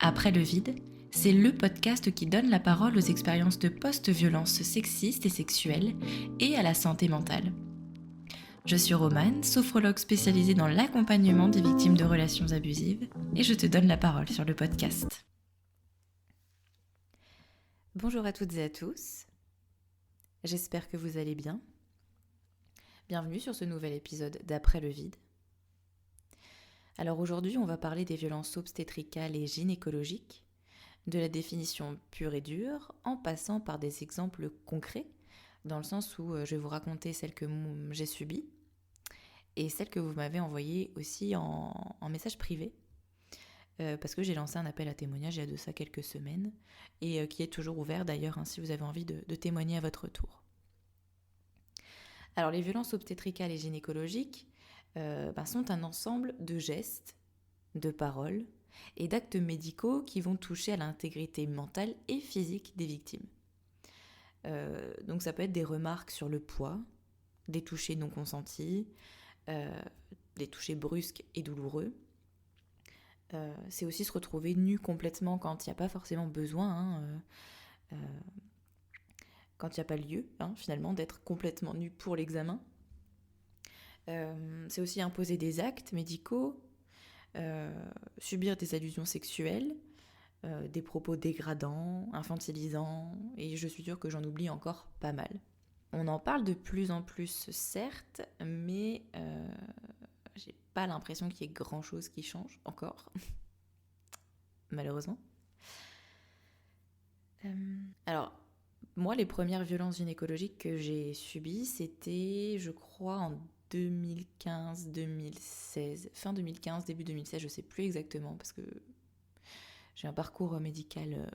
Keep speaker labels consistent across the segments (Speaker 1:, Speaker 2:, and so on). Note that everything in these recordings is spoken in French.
Speaker 1: Après le vide, c'est le podcast qui donne la parole aux expériences de post-violence sexistes et sexuelles et à la santé mentale. Je suis Romane, sophrologue spécialisée dans l'accompagnement des victimes de relations abusives, et je te donne la parole sur le podcast. Bonjour à toutes et à tous, j'espère que vous allez bien. Bienvenue sur ce nouvel épisode d'Après le vide. Alors aujourd'hui, on va parler des violences obstétricales et gynécologiques, de la définition pure et dure, en passant par des exemples concrets, dans le sens où je vais vous raconter celles que j'ai subies et celles que vous m'avez envoyées aussi en message privé, parce que j'ai lancé un appel à témoignage il y a de ça quelques semaines, et qui est toujours ouvert d'ailleurs, si vous avez envie de témoigner à votre tour. Alors les violences obstétricales et gynécologiques sont un ensemble de gestes, de paroles et d'actes médicaux qui vont toucher à l'intégrité mentale et physique des victimes. Donc ça peut être des remarques sur le poids, des touchés non consentis, des touchés brusques et douloureux. C'est aussi se retrouver nu complètement quand il n'y a pas forcément besoin, quand il n'y a pas lieu, finalement, d'être complètement nu pour l'examen. C'est aussi imposer des actes médicaux, subir des allusions sexuelles, des propos dégradants, infantilisants, et je suis sûre que j'en oublie encore pas mal. On en parle de plus en plus, certes, mais j'ai pas l'impression qu'il y ait grand chose qui change encore, malheureusement. Alors, moi, les premières violences gynécologiques que j'ai subies, c'était, je crois, en 2015-2016, fin 2015, début 2016, je sais plus exactement, parce que j'ai un parcours médical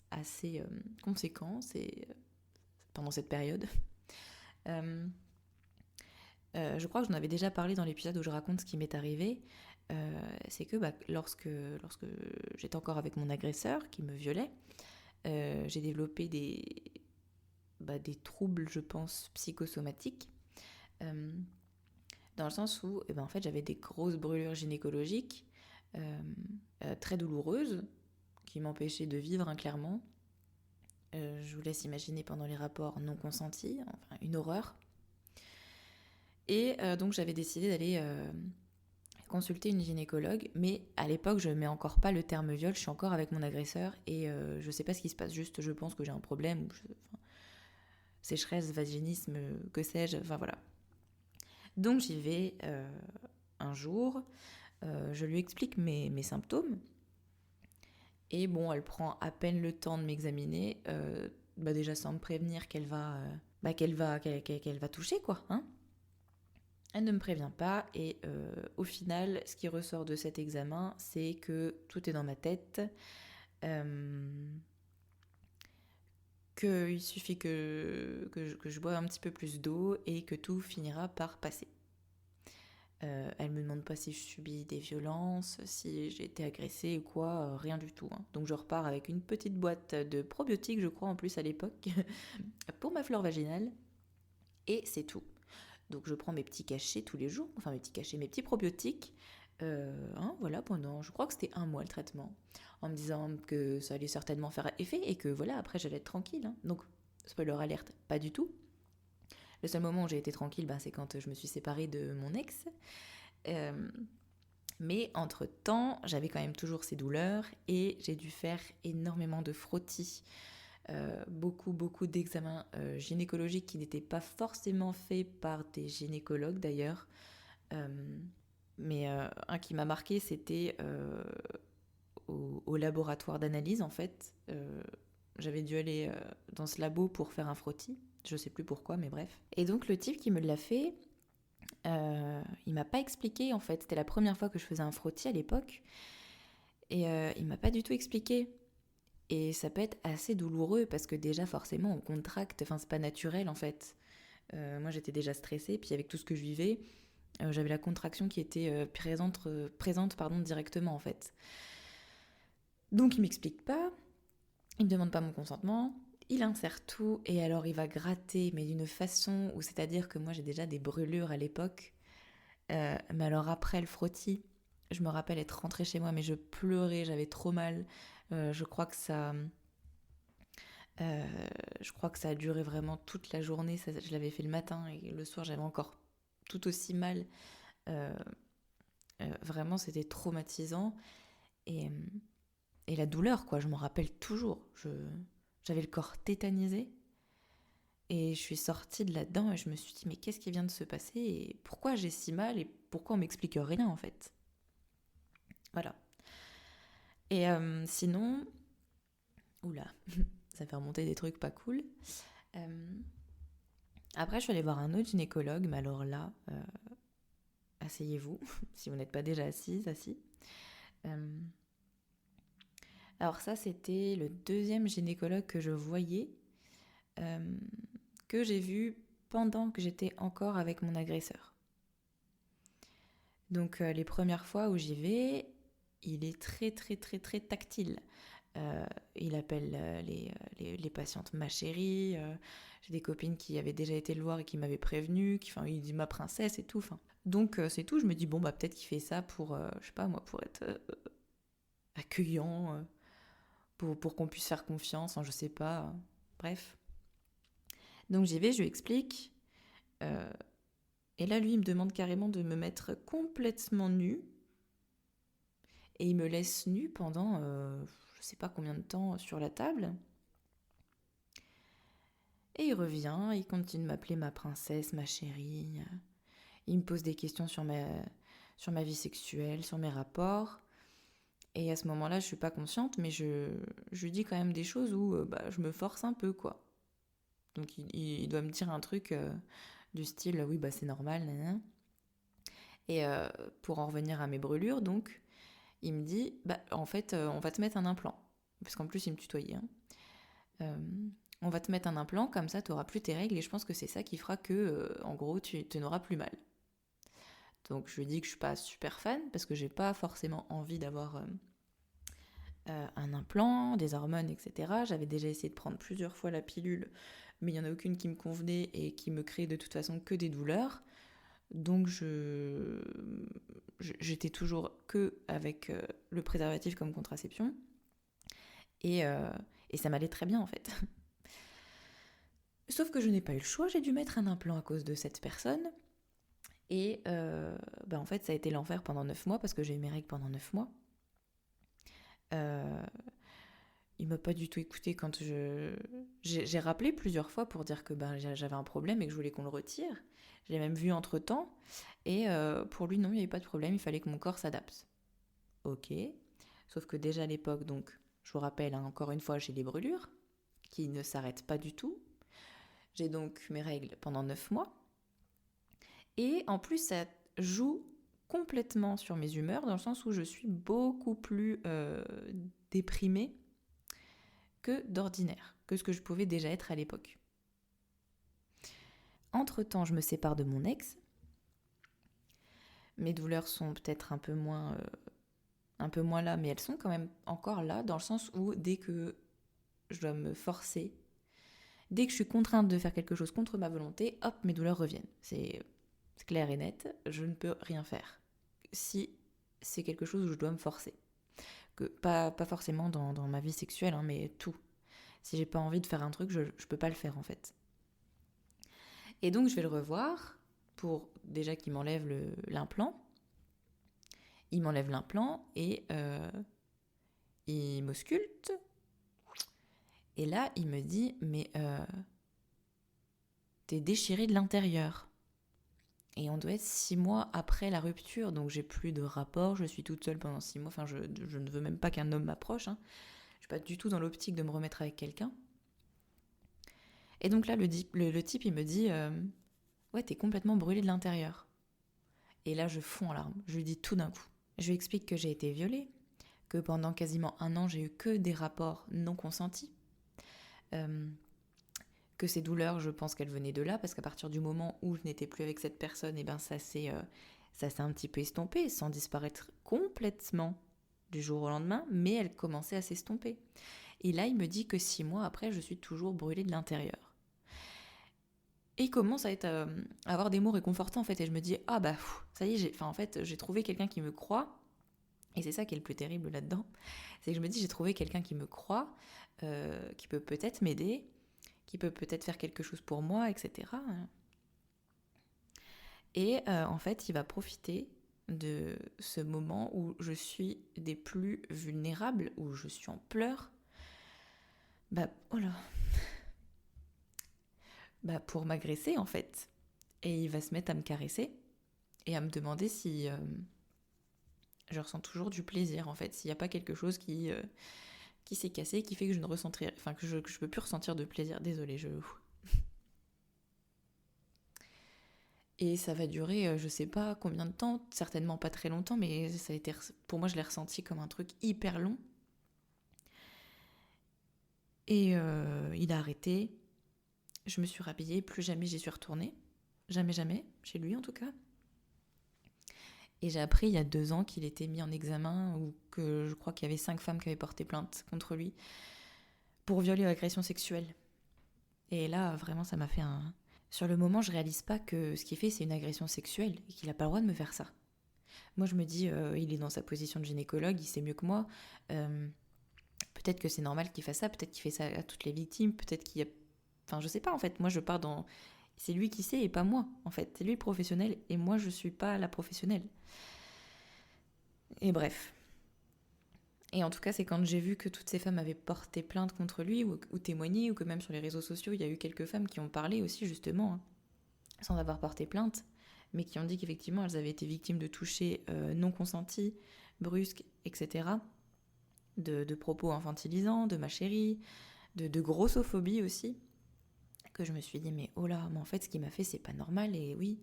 Speaker 1: assez conséquent pendant cette période. Je crois que j'en avais déjà parlé dans l'épisode où je raconte ce qui m'est arrivé. C'est que lorsque j'étais encore avec mon agresseur qui me violait, j'ai développé des troubles, je pense, psychosomatiques, dans le sens où en fait, j'avais des grosses brûlures gynécologiques très douloureuses qui m'empêchaient de vivre, clairement. Je vous laisse imaginer pendant les rapports non consentis, enfin une horreur. Et donc j'avais décidé d'aller consulter une gynécologue, mais à l'époque je mets encore pas le terme viol, je suis encore avec mon agresseur et je sais pas ce qui se passe, juste je pense que j'ai un problème, sécheresse, vaginisme, que sais-je, enfin voilà. Donc j'y vais un jour, je lui explique mes symptômes, et bon, elle prend à peine le temps de m'examiner, déjà sans me prévenir qu'elle va toucher, quoi, Elle ne me prévient pas, et au final, ce qui ressort de cet examen, c'est que tout est dans ma tête, qu'il suffit que je boive un petit peu plus d'eau et que tout finira par passer. Elle me demande pas si je subis des violences, si j'ai été agressée ou quoi, rien du tout. Donc je repars avec une petite boîte de probiotiques, je crois en plus à l'époque, pour ma flore vaginale, et c'est tout. Donc je prends mes petits cachets tous les jours, mes petits probiotiques, voilà, pendant, je crois que c'était 1 mois le traitement, en me disant que ça allait certainement faire effet et que voilà, après j'allais être tranquille. Donc, spoiler alerte, pas du tout. Le seul moment où j'ai été tranquille, c'est quand je me suis séparée de mon ex. Mais entre-temps, j'avais quand même toujours ces douleurs et j'ai dû faire énormément de frottis. Beaucoup d'examens gynécologiques qui n'étaient pas forcément faits par des gynécologues d'ailleurs. Mais un qui m'a marqué, c'était au laboratoire d'analyse, en fait. J'avais dû aller dans ce labo pour faire un frottis. Je sais plus pourquoi, mais bref. Et donc le type qui me l'a fait, il m'a pas expliqué, en fait. C'était la première fois que je faisais un frottis à l'époque. Et il m'a pas du tout expliqué. Et ça peut être assez douloureux parce que déjà, forcément, on contracte. Enfin, c'est pas naturel, en fait. Moi, j'étais déjà stressée. Puis avec tout ce que je vivais, j'avais la contraction qui était présente directement, en fait. Donc, il m'explique pas. Il me demande pas mon consentement. Il insère tout et alors il va gratter, mais d'une façon où, c'est-à-dire que moi j'ai déjà des brûlures à l'époque, mais alors après le frottis, Je me rappelle être rentrée chez moi, mais je pleurais, j'avais trop mal. Je crois que ça... je crois que ça a duré vraiment toute la journée. Je l'avais fait le matin et le soir, j'avais encore tout aussi mal. Euh, Vraiment, c'était traumatisant. Et, et la douleur, quoi, je m'en rappelle toujours. J'avais le corps tétanisé. Et je suis sortie de là-dedans et je me suis dit, mais qu'est-ce qui vient de se passer et pourquoi j'ai si mal et pourquoi on m'explique rien en fait. Voilà. Et sinon, oula, ça fait remonter des trucs pas cool. Euh, Après, je suis allée voir un autre gynécologue, mais alors là, asseyez-vous, si vous n'êtes pas déjà assise, assis. Euh, alors ça, c'était le deuxième gynécologue que je voyais, euh, que j'ai vu pendant que j'étais encore avec mon agresseur. Donc les premières fois où j'y vais, il est très très très très tactile. Il appelle les patientes ma chérie. J'ai des copines qui avaient déjà été le voir et qui m'avaient prévenu. Il dit ma princesse et tout. Donc c'est tout. Je me dis bon bah peut-être qu'il fait ça pour je sais pas moi pour être accueillant, pour qu'on puisse faire confiance. Je sais pas. Bref. Donc j'y vais, je lui explique. Euh, et là lui il me demande carrément de me mettre complètement nue. Et il me laisse nue pendant je sais pas combien de temps sur la table. Et il revient, il continue de m'appeler ma princesse, ma chérie. Il me pose des questions sur ma vie sexuelle, sur mes rapports. Et à ce moment-là, je suis pas consciente, mais je lui dis quand même des choses où je me force un peu, quoi. Donc il doit me dire un truc du style, oui, bah c'est normal, nanana. Et pour en revenir à mes brûlures, donc, il me dit, bah en fait, on va te mettre un implant. Parce qu'en plus, il me tutoyait. Hein. Euh, on va te mettre un implant, comme ça tu n'auras plus tes règles et je pense que c'est ça qui fera que, en gros, tu n'auras plus mal. Donc je lui dis que je suis pas super fan parce que j'ai pas forcément envie d'avoir un implant, des hormones, etc. J'avais déjà essayé de prendre plusieurs fois la pilule, mais il n'y en a aucune qui me convenait et qui me créait de toute façon que des douleurs. Donc j'étais toujours que avec le préservatif comme contraception et, euh, et ça m'allait très bien en fait. Sauf que je n'ai pas eu le choix, j'ai dû mettre un implant à cause de cette personne. Et en fait, ça a été l'enfer pendant 9 mois parce que j'ai eu mes règles pendant 9 mois. Euh, il m'a pas du tout écouté quand j'ai rappelé plusieurs fois pour dire que j'avais un problème et que je voulais qu'on le retire. Je l'ai même vu entre-temps. Et pour lui, non, il n'y avait pas de problème, il fallait que mon corps s'adapte. Ok. Sauf que déjà à l'époque, donc, je vous rappelle, hein, encore une fois, j'ai les brûlures qui ne s'arrêtent pas du tout. J'ai donc mes règles pendant 9 mois. Et en plus, ça joue complètement sur mes humeurs, dans le sens où je suis beaucoup plus déprimée que d'ordinaire, que ce que je pouvais déjà être à l'époque. Entre-temps, je me sépare de mon ex. Mes douleurs sont peut-être un peu moins là, mais elles sont quand même encore là, dans le sens où dès que je dois me forcer, dès que je suis contrainte de faire quelque chose contre ma volonté, hop, mes douleurs reviennent. C'est clair et net, je ne peux rien faire. Si c'est quelque chose où je dois me forcer. Pas forcément dans ma vie sexuelle, hein, mais tout. Si j'ai pas envie de faire un truc, je peux pas le faire en fait. Et donc je vais le revoir pour déjà qu'il m'enlève l'implant. Il m'enlève l'implant et il m'ausculte. Et là, il me dit, mais t'es déchiré de l'intérieur. Et on doit être 6 mois après la rupture, donc j'ai plus de rapport, je suis toute seule pendant 6 mois, enfin je ne veux même pas qu'un homme m'approche, hein. Je suis pas du tout dans l'optique de me remettre avec quelqu'un. Et donc là, le type, il me dit, ouais, t'es complètement brûlée de l'intérieur. Et là, je fonds en larmes, je lui dis tout d'un coup. Je lui explique que j'ai été violée, que pendant quasiment 1 an, j'ai eu que des rapports non consentis, que ces douleurs, je pense qu'elles venaient de là, parce qu'à partir du moment où je n'étais plus avec cette personne, et ben ça s'est un petit peu estompé, sans disparaître complètement du jour au lendemain, mais elle commençait à s'estomper. Et là, il me dit que 6 mois après, je suis toujours brûlée de l'intérieur. Et il commence à avoir des mots réconfortants en fait, et je me dis ah bah ça y est, j'ai trouvé quelqu'un qui me croit, Et c'est ça qui est le plus terrible là-dedans, c'est que je me dis j'ai trouvé quelqu'un qui me croit, qui peut peut-être m'aider, qui peut peut-être faire quelque chose pour moi, etc. Et en fait, il va profiter de ce moment où je suis des plus vulnérables, où je suis en pleurs, oh là, pour m'agresser en fait. Et il va se mettre à me caresser et à me demander si je ressens toujours du plaisir en fait, s'il n'y a pas quelque chose qui s'est cassé, qui fait que je ne ressentirai, enfin que je peux plus ressentir de plaisir. Désolée, Et ça va durer, je sais pas combien de temps, certainement pas très longtemps, mais ça a été, pour moi, je l'ai ressenti comme un truc hyper long. Et il a arrêté. Je me suis rhabillée, plus jamais j'y suis retournée. Jamais, jamais, chez lui en tout cas. Et j'ai appris il y a 2 ans qu'il était mis en examen, ou que je crois qu'il y avait 5 femmes qui avaient porté plainte contre lui pour viol et agression sexuelle. Et là, vraiment, ça m'a fait un... Sur le moment, je réalise pas que ce qu'il fait, c'est une agression sexuelle et qu'il a pas le droit de me faire ça. Moi, je me dis, il est dans sa position de gynécologue, il sait mieux que moi. Peut-être que c'est normal qu'il fasse ça, peut-être qu'il fait ça à toutes les victimes, peut-être qu'il y a... Enfin, je sais pas, en fait. Moi, je pars dans... C'est lui qui sait et pas moi, en fait. C'est lui le professionnel et moi, je suis pas la professionnelle. Et bref. Et en tout cas, c'est quand j'ai vu que toutes ces femmes avaient porté plainte contre lui ou témoigné, ou que même sur les réseaux sociaux, il y a eu quelques femmes qui ont parlé aussi, justement, hein, sans avoir porté plainte, mais qui ont dit qu'effectivement, elles avaient été victimes de touchés non consentis, brusques, etc., de propos infantilisants, de ma chérie, de grossophobie aussi, que je me suis dit, mais oh là, mais en fait, ce qu'il m'a fait, c'est pas normal, et oui,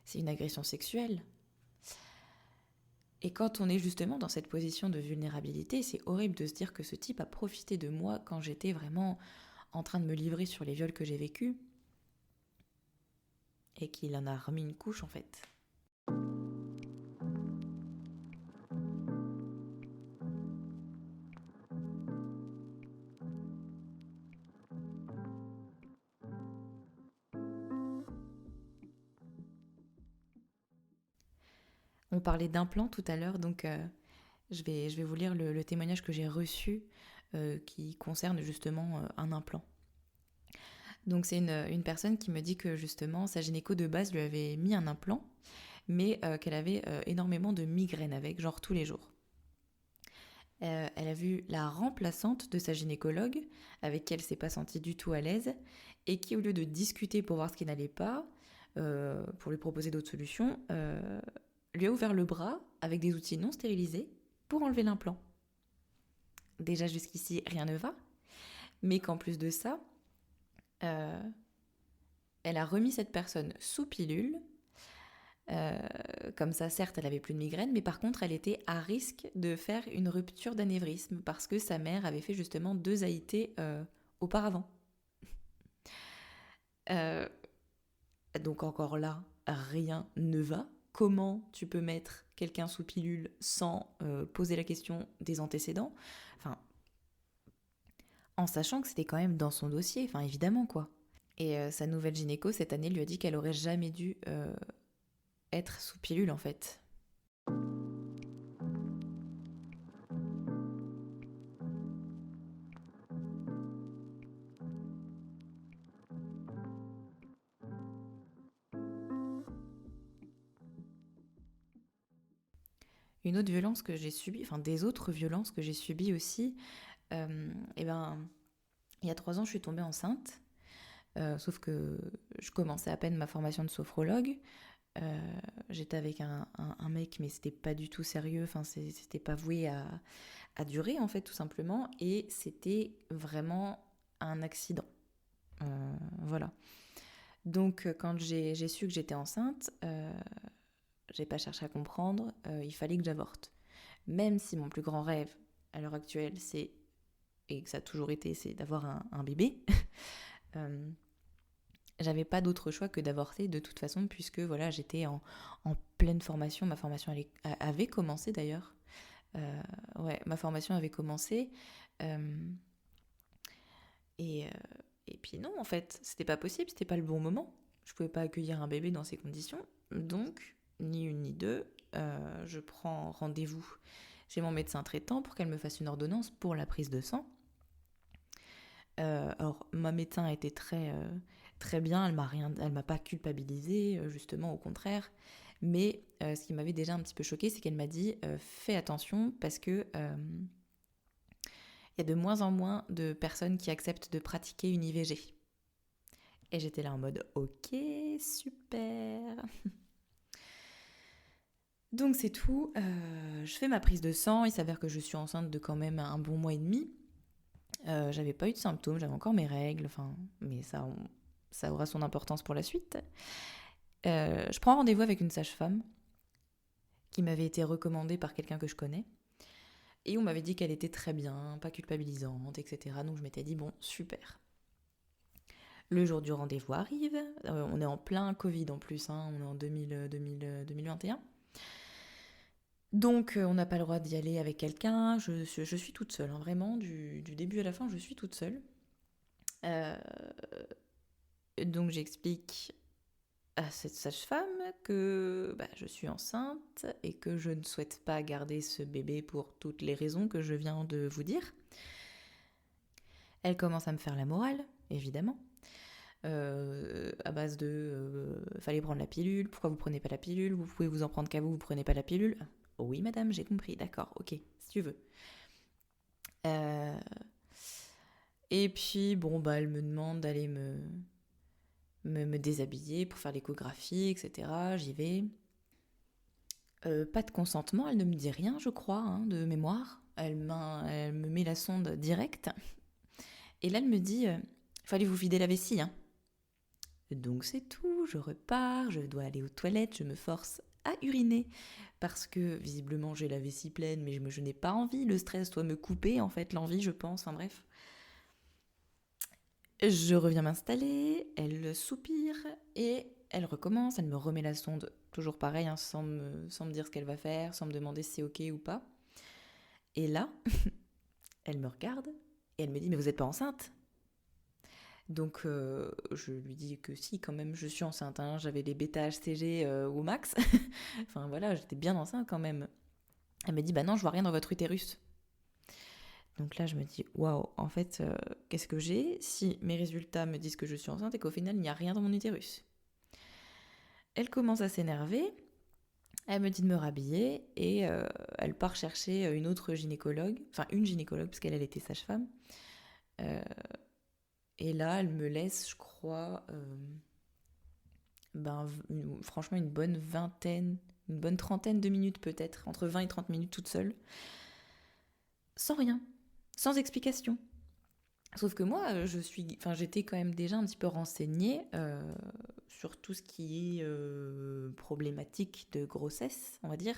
Speaker 1: c'est une agression sexuelle. Et quand on est justement dans cette position de vulnérabilité, c'est horrible de se dire que ce type a profité de moi quand j'étais vraiment en train de me livrer sur les viols que j'ai vécus, et qu'il en a remis une couche en fait. On parlait d'implants tout à l'heure, donc je vais vous lire le témoignage que j'ai reçu qui concerne justement un implant. Donc c'est une personne qui me dit que justement sa gynéco de base lui avait mis un implant, mais qu'elle avait énormément de migraines avec, genre tous les jours. Elle a vu la remplaçante de sa gynécologue, avec qui elle s'est pas sentie du tout à l'aise, et qui, au lieu de discuter pour voir ce qui n'allait pas, pour lui proposer d'autres solutions, lui a ouvert le bras avec des outils non stérilisés pour enlever l'implant. Déjà jusqu'ici, rien ne va, mais qu'en plus de ça, elle a remis cette personne sous pilule. Comme ça, certes, elle avait plus de migraine, mais par contre, elle était à risque de faire une rupture d'anévrisme parce que sa mère avait fait justement 2 AIT auparavant. Donc encore là, rien ne va. Comment tu peux mettre quelqu'un sous pilule sans poser la question des antécédents ? Enfin, en sachant que c'était quand même dans son dossier, enfin évidemment quoi. Et sa nouvelle gynéco cette année lui a dit qu'elle aurait jamais dû être sous pilule en fait. Une autre violence que j'ai subie, enfin des autres violences que j'ai subies aussi, et ben, il y a 3 ans, je suis tombée enceinte, sauf que je commençais à peine ma formation de sophrologue. J'étais avec un mec, mais c'était pas du tout sérieux, enfin c'était pas voué à durer en fait, tout simplement, et c'était vraiment un accident. Voilà. Donc quand j'ai su que j'étais enceinte, j'ai pas cherché à comprendre, il fallait que j'avorte. Même si mon plus grand rêve à l'heure actuelle, c'est, et que ça a toujours été, c'est d'avoir un bébé, j'avais pas d'autre choix que d'avorter de toute façon, puisque voilà, j'étais en pleine formation. Ma formation avait commencé d'ailleurs. Ouais, ma formation avait commencé. Et, et puis non, en fait, c'était pas possible, c'était pas le bon moment. Je pouvais pas accueillir un bébé dans ces conditions. Donc, ni une ni deux, je prends rendez-vous chez mon médecin traitant pour qu'elle me fasse une ordonnance pour la prise de sang. Alors, ma médecin a été très bien, elle m'a pas culpabilisée, justement, au contraire. Mais ce qui m'avait déjà un petit peu choquée, c'est qu'elle m'a dit fais attention parce que il y a de moins en moins de personnes qui acceptent de pratiquer une IVG. Et j'étais là en mode ok, super. Donc c'est tout. Je fais ma prise de sang. Il s'avère que je suis enceinte de quand même un bon mois et demi. J'avais pas eu de symptômes, j'avais encore mes règles, mais ça aura son importance pour la suite. Je prends rendez-vous avec une sage-femme qui m'avait été recommandée par quelqu'un que je connais. Et on m'avait dit qu'elle était très bien, pas culpabilisante, etc. Donc je m'étais dit, bon, super. Le jour du rendez-vous arrive. On est en plein Covid en plus, hein, on est en 2021. Donc on n'a pas le droit d'y aller avec quelqu'un. Je suis toute seule, hein, vraiment, du début à la fin, je suis toute seule. Donc j'explique à cette sage-femme que je suis enceinte et que je ne souhaite pas garder ce bébé pour toutes les raisons que je viens de vous dire. Elle commence à me faire la morale, évidemment, à base de fallait prendre la pilule, pourquoi vous prenez pas la pilule, vous pouvez vous en prendre qu'à vous prenez pas la pilule. Oui madame, j'ai compris, d'accord, ok, si tu veux. Et puis elle me demande d'aller me déshabiller pour faire l'échographie, etc. J'y vais. Pas de consentement, elle ne me dit rien, je crois, hein, de mémoire. Elle me met la sonde directe. Et là, elle me dit fallait vous vider la vessie. Hein. Donc c'est tout, je repars, je dois aller aux toilettes, je me force à uriner. Parce que visiblement j'ai la vessie pleine, mais je n'ai pas envie. Le stress doit me couper, en fait, l'envie, je pense. Enfin bref. Je reviens m'installer, elle soupire et elle recommence, elle me remet la sonde, toujours pareil, hein, sans me dire ce qu'elle va faire, sans me demander si c'est ok ou pas. Et là, elle me regarde et elle me dit « Mais vous n'êtes pas enceinte ?» Donc je lui dis que si, quand même, je suis enceinte, hein, j'avais les bêta-HCG au max. Enfin voilà, j'étais bien enceinte quand même. Elle me dit « Bah non, je vois rien dans votre utérus. » Donc là, je me dis, waouh, en fait, qu'est-ce que j'ai si mes résultats me disent que je suis enceinte et qu'au final, il n'y a rien dans mon utérus? Elle commence à s'énerver, elle me dit de me rhabiller et elle part chercher une autre gynécologue, enfin une gynécologue, parce qu'elle était sage-femme. Et là, elle me laisse, je crois, franchement, une bonne trentaine de minutes peut-être, entre 20 et 30 minutes toute seule, sans rien, sans explication. Sauf que moi, j'étais quand même déjà un petit peu renseignée sur tout ce qui est problématique de grossesse, on va dire.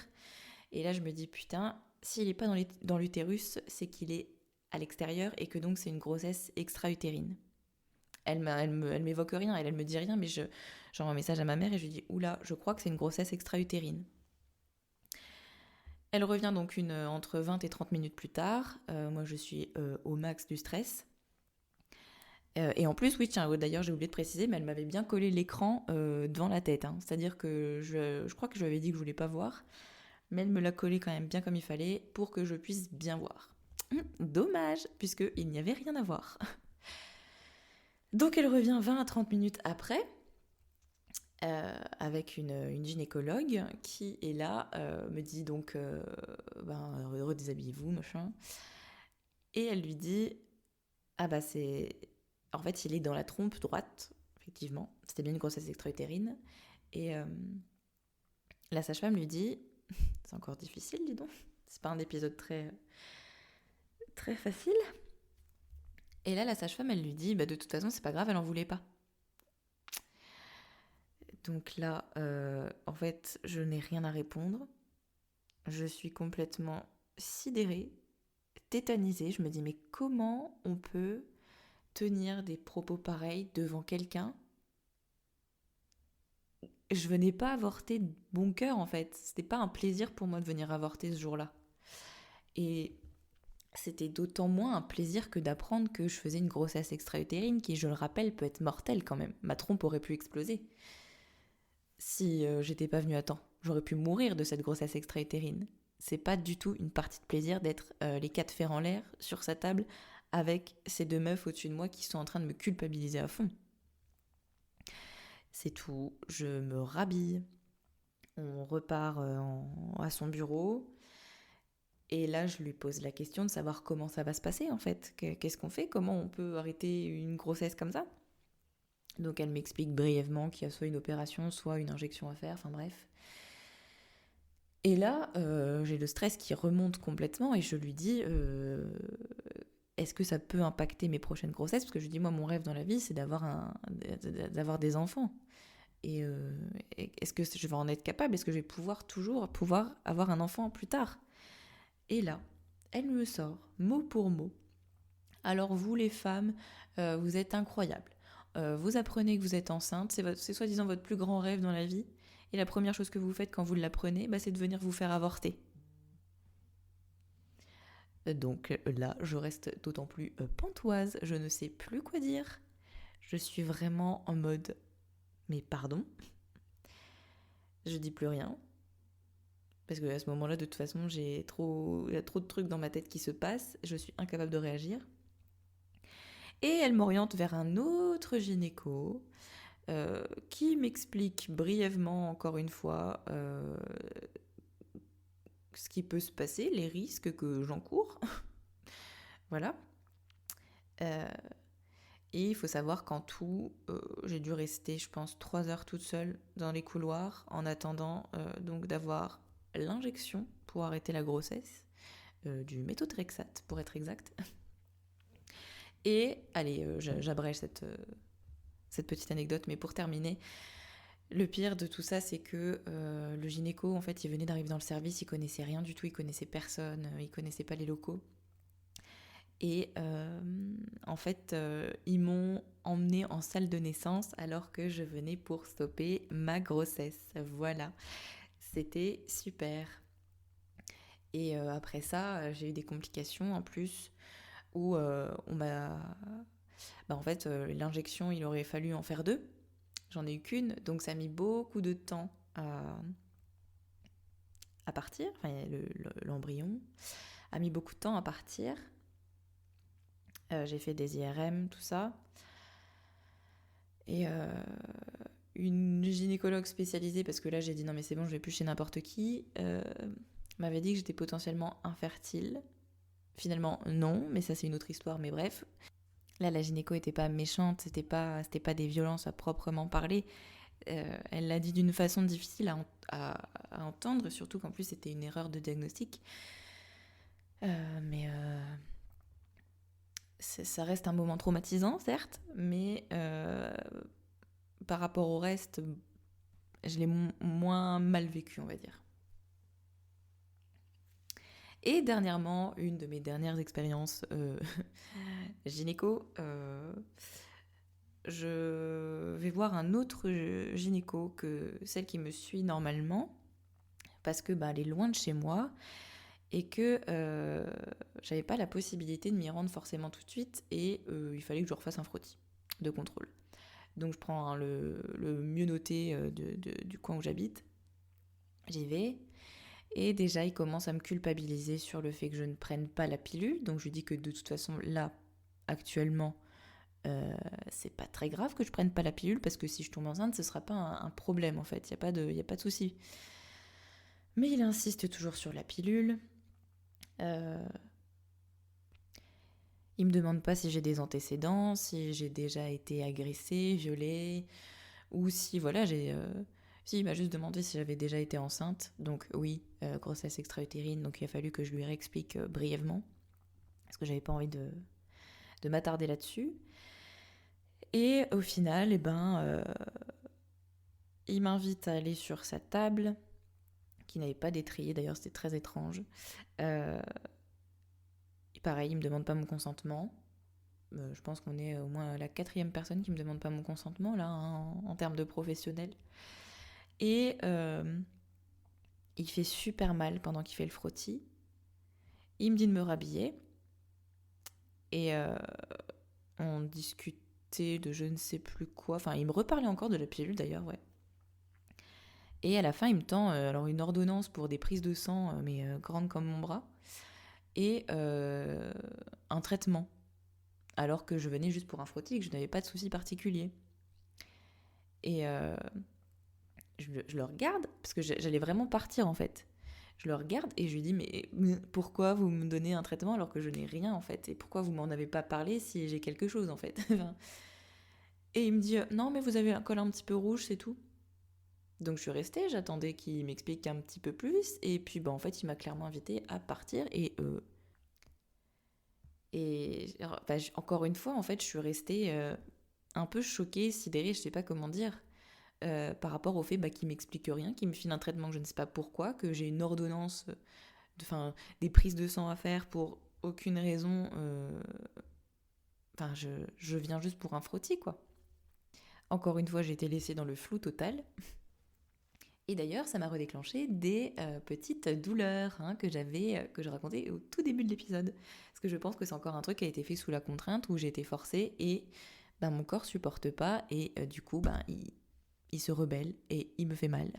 Speaker 1: Et là, je me dis, putain, s'il n'est pas dans l'utérus, c'est qu'il est à l'extérieur et que donc c'est une grossesse extra-utérine. Elle m'évoque rien, elle me dit rien, mais j'envoie un message à ma mère et je lui dis, oula, je crois que c'est une grossesse extra-utérine. Elle revient donc entre 20 et 30 minutes plus tard. Moi, je suis au max du stress. Et en plus, oui, tiens, d'ailleurs, j'ai oublié de préciser, mais elle m'avait bien collé l'écran devant la tête. Hein. C'est-à-dire que je crois que je lui avais dit que je voulais pas voir, mais elle me l'a collé quand même bien comme il fallait pour que je puisse bien voir. Dommage, puisqu'il n'y avait rien à voir. Donc elle revient 20 à 30 minutes après, avec une gynécologue qui est là, me dit donc, redéshabillez-vous, machin. Et elle lui dit, ah bah c'est... En fait, il est dans la trompe droite, effectivement. C'était bien une grossesse extra-utérine. Et la sage-femme lui dit, c'est encore difficile, dis donc. C'est pas un épisode très, très facile. Et là, la sage-femme, elle lui dit, de toute façon, c'est pas grave, elle en voulait pas. Donc là, en fait, je n'ai rien à répondre. Je suis complètement sidérée, tétanisée. Je me dis, mais comment on peut tenir des propos pareils devant quelqu'un? Je venais pas avorter de bon cœur, en fait. C'était pas un plaisir pour moi de venir avorter ce jour-là. Et c'était d'autant moins un plaisir que d'apprendre que je faisais une grossesse extra-utérine qui, je le rappelle, peut être mortelle quand même. Ma trompe aurait pu exploser si j'étais pas venue à temps. J'aurais pu mourir de cette grossesse extra-utérine. c'est pas du tout une partie de plaisir d'être les quatre fers en l'air sur sa table avec ces deux meufs au-dessus de moi qui sont en train de me culpabiliser à fond. C'est tout, je me rhabille, on repart à son bureau, et là je lui pose la question de savoir comment ça va se passer en fait, qu'est-ce qu'on fait, comment on peut arrêter une grossesse comme ça. Donc elle m'explique brièvement qu'il y a soit une opération, soit une injection à faire, enfin bref. Et là, j'ai le stress qui remonte complètement et je lui dis est-ce que ça peut impacter mes prochaines grossesses? Parce que je lui dis, moi, mon rêve dans la vie, c'est d'avoir des enfants. Et est-ce que je vais en être capable? Est-ce que je vais toujours pouvoir avoir un enfant plus tard? Et là, elle me sort, mot pour mot. Alors vous, les femmes, vous êtes incroyables. Vous apprenez que vous êtes enceinte, c'est soi-disant votre plus grand rêve dans la vie. Et la première chose que vous faites quand vous l'apprenez, c'est de venir vous faire avorter. Donc là, je reste d'autant plus pantoise, je ne sais plus quoi dire. Je suis vraiment en mode mais pardon. Je dis plus rien. Parce que à ce moment-là, de toute façon, il y a trop de trucs dans ma tête qui se passent, je suis incapable de réagir. Et elle m'oriente vers un autre gynéco qui m'explique brièvement, encore une fois, ce qui peut se passer, les risques que j'encours. Voilà. Et il faut savoir qu'en tout, j'ai dû rester, je pense, 3 heures toute seule dans les couloirs en attendant donc d'avoir l'injection pour arrêter la grossesse, du méthotrexate pour être exact. Et allez, j'abrège cette petite anecdote, mais pour terminer, le pire de tout ça, c'est que le gynéco, en fait, il venait d'arriver dans le service, il connaissait rien du tout, il connaissait personne, il connaissait pas les locaux. Et en fait, ils m'ont emmenée en salle de naissance alors que je venais pour stopper ma grossesse. Voilà, c'était super. Et après ça, j'ai eu des complications en plus où on m'a... en fait, l'injection, il aurait fallu en faire 2. J'en ai eu qu'une, donc ça a mis beaucoup de temps à partir. Enfin, l'embryon a mis beaucoup de temps à partir. J'ai fait des IRM, tout ça. Et une gynécologue spécialisée, parce que là j'ai dit non mais c'est bon, je vais plus chez n'importe qui, m'avait dit que j'étais potentiellement infertile. Finalement non, mais ça c'est une autre histoire, mais bref. Là la gynéco était pas méchante, c'était pas des violences à proprement parler. Elle l'a dit d'une façon difficile à entendre, surtout qu'en plus c'était une erreur de diagnostic. Mais ça reste un moment traumatisant, certes, mais par rapport au reste, je l'ai moins mal vécu, on va dire. Et dernièrement, une de mes dernières expériences gynéco, je vais voir un autre gynéco que celle qui me suit normalement, parce que elle est loin de chez moi et que j'avais pas la possibilité de m'y rendre forcément tout de suite et il fallait que je refasse un frottis de contrôle. Donc je prends le mieux noté du coin où j'habite, j'y vais. Et déjà, il commence à me culpabiliser sur le fait que je ne prenne pas la pilule. Donc je lui dis que de toute façon, là, actuellement, c'est pas très grave que je prenne pas la pilule parce que si je tombe enceinte, ce sera pas un problème en fait. Il y a pas de souci. Mais il insiste toujours sur la pilule. Il me demande pas si j'ai des antécédents, si j'ai déjà été agressée, violée, ou si voilà si, il m'a juste demandé si j'avais déjà été enceinte. Donc oui, grossesse extra-utérine, donc il a fallu que je lui réexplique brièvement, parce que j'avais pas envie de m'attarder là-dessus. Et au final, il m'invite à aller sur sa table, qui n'avait pas d'étrier, d'ailleurs c'était très étrange. Et pareil, il me demande pas mon consentement. Je pense qu'on est au moins la 4e personne qui me demande pas mon consentement, là, hein, en termes de professionnel. Et il fait super mal pendant qu'il fait le frottis. Il me dit de me rhabiller. Et on discutait de je ne sais plus quoi. Enfin, il me reparlait encore de la pilule d'ailleurs, ouais. Et à la fin, il me tend alors une ordonnance pour des prises de sang, mais grandes comme mon bras, et un traitement, alors que je venais juste pour un frottis et que je n'avais pas de souci particulier. Et je le regarde, parce que j'allais vraiment partir en fait. Je le regarde et je lui dis mais pourquoi vous me donnez un traitement alors que je n'ai rien en fait? Et pourquoi vous m'en avez pas parlé si j'ai quelque chose en fait? Et il me dit non mais vous avez un col un petit peu rouge, c'est tout. Donc je suis restée, j'attendais qu'il m'explique un petit peu plus, et puis en fait il m'a clairement invitée à partir, et alors, encore une fois en fait je suis restée un peu choquée, sidérée, je sais pas comment dire, par rapport au fait qu'il m'explique rien, qu'il me file un traitement que je ne sais pas pourquoi, que j'ai une ordonnance, des prises de sang à faire pour aucune raison, je viens juste pour un frottis quoi. Encore une fois j'ai été laissée dans le flou total. Et d'ailleurs, ça m'a redéclenché des petites douleurs que je racontais au tout début de l'épisode. Parce que je pense que c'est encore un truc qui a été fait sous la contrainte, où j'ai été forcée et mon corps supporte pas, et du coup, il se rebelle et il me fait mal.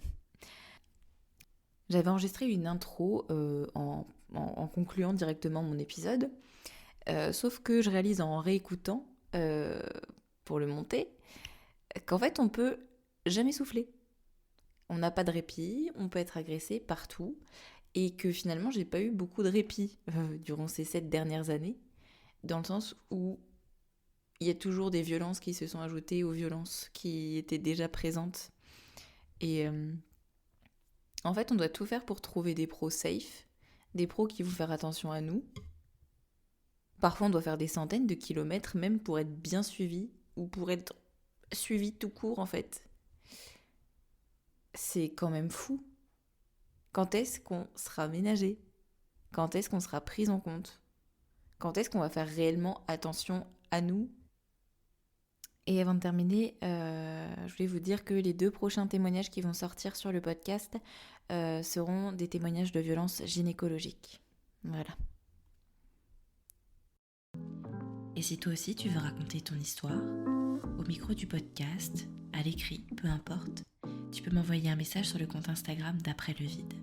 Speaker 1: J'avais enregistré une intro en concluant directement mon épisode, sauf que je réalise en réécoutant pour le monter qu'en fait, on peut jamais souffler. On n'a pas de répit, on peut être agressé partout, et que finalement j'ai pas eu beaucoup de répit durant ces 7 dernières années, dans le sens où il y a toujours des violences qui se sont ajoutées aux violences qui étaient déjà présentes. Et en fait on doit tout faire pour trouver des pros safe, des pros qui vont faire attention à nous. Parfois on doit faire des centaines de kilomètres même pour être bien suivi, ou pour être suivi tout court en fait. C'est quand même fou. Quand est-ce qu'on sera ménagé? Quand est-ce qu'on sera pris en compte? Quand est-ce qu'on va faire réellement attention à nous? Et avant de terminer, je voulais vous dire que les 2 prochains témoignages qui vont sortir sur le podcast seront des témoignages de violences gynécologiques. Voilà. Et si toi aussi tu veux raconter ton histoire, au micro du podcast, à l'écrit, peu importe, tu peux m'envoyer un message sur le compte Instagram d'Après le vide.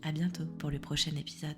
Speaker 1: À bientôt pour le prochain épisode.